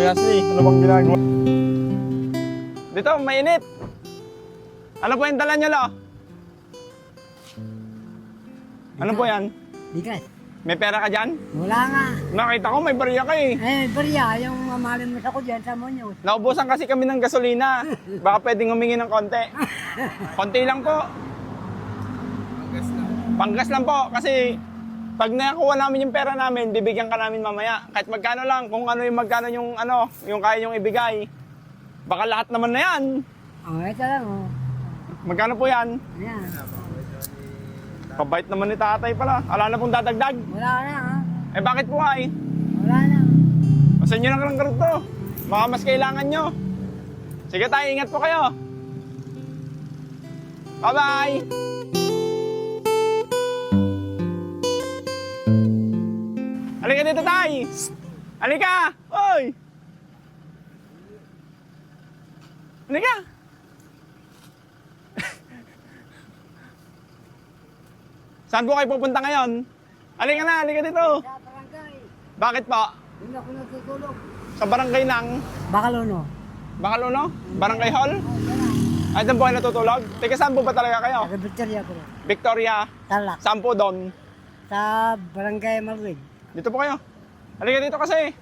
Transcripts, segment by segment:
Ashley, ano bang ginagawa? Dito, mainit. Ano po yung dala nyo, lo? Ano po yan? Bigas. May pera ka dyan? Wala nga. Nakita ko, may barya ka eh. Barya, yung mamalimos ako dyan sa Muñoz. Naubusan kasi kami ng gasolina. Baka pwedeng humingi ng konti. Konti lang po. Panggas lang po. Kasi pag nakakuha namin yung pera namin, bibigyan ka namin mamaya. Kahit magkano lang, kung ano yung magkano yung kaya yung ibigay. Baka lahat naman na yan. Ito lang oh. Magkano po yan? Ayan. Pabait naman ni tatay pala. Ala na pong dadagdag. Wala na Eh bakit po ay? Wala na. Sa inyo lang karot to. Baka mas kailangan nyo. Sige tayo, ingat po kayo. Bye-bye! Halika dito, tay! Halika! Oy! Halika! Saan po kayo pupunta ngayon? Halika na, halika dito! Sa barangay. Bakit po? Hindi ako natutulog. Sa barangay ng Bakaluno. Bakaluno? Barangay Hall? Wala. Ay, doon po kayo natutulog? Teka, saan po ba talaga kayo? Sa Victoria ko. Victoria? Talak. Saan po doon? Sa barangay Malwig. Dito po kayo. Halika dito kasi.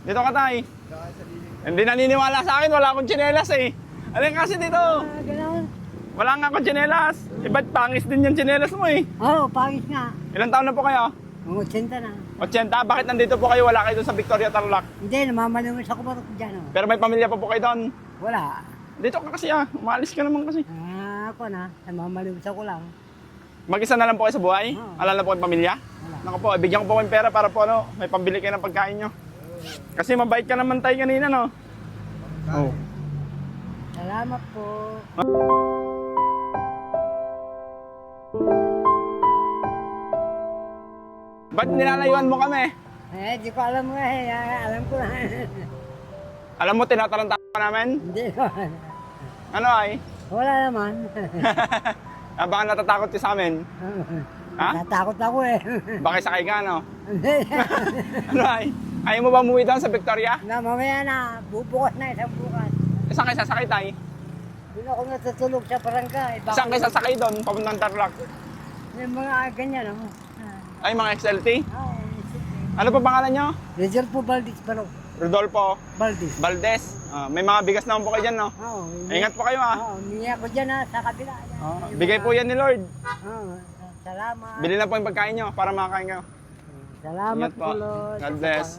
Dito ka, tay. Hindi naniniwala sa akin, wala akong tsinelas eh. Halika kasi dito. Ganoon. Wala nga akong tsinelas. Iba't pangis din yung tsinelas mo eh. Pangis nga. Ilang taon na po kayo? Mga 80 na. 80. Bakit nandito po kayo? Wala kayo doon sa Victoria, Tarlac. Hindi, namamalimos ako barok dyan oh. Pero may pamilya pa po kayo doon. Wala. Dito ka kasi ah. Umalis ka naman kasi. Ako na. Namamalimos ako lang. Mag-isa na lang po kayo sa buhay? Oo. Alala po kayong pamilya? Wala. Naku po, bigyan ko po kayong pera para po may pambili kayo ng pagkain nyo. Kasi mabait ka naman tayo kanina, no? Oh. Salamat po. Ba't nilalayuan mo kami? Di ko alam mo alam ko na. Alam mo, tinataranta ka namin? Hindi ko. Ano ay? Wala naman. Baka natatakot ka sa amin? Ha? Natakot ako eh. Baka sakay ka, no? Hindi. Ano ay? Ayaw mo ba umuwi doon sa Victoria? Mamaya na, bubukas na isang bukas. Saan kayo sasakay tayo? Doon ako natutulog sa barangay. Saan kayo sasakay doon? Papuntang Tarlac? Yung mga ganyan ako. Ay, mga XLT? Oo, Ano pa pangalan nyo? Rodolfo Valdez Baro. Rodolfo Valdez. Valdez. May mga bigas naman po kayo dyan, no? Oo. Ingat po kayo, ah. Oo, hindi ako dyan sa kabila. Bigay po yan ni Lord. Oo, salamat. Bili na po yung pagkain nyo para makakain kayo. Salamat Ingat po, Lord. God bless.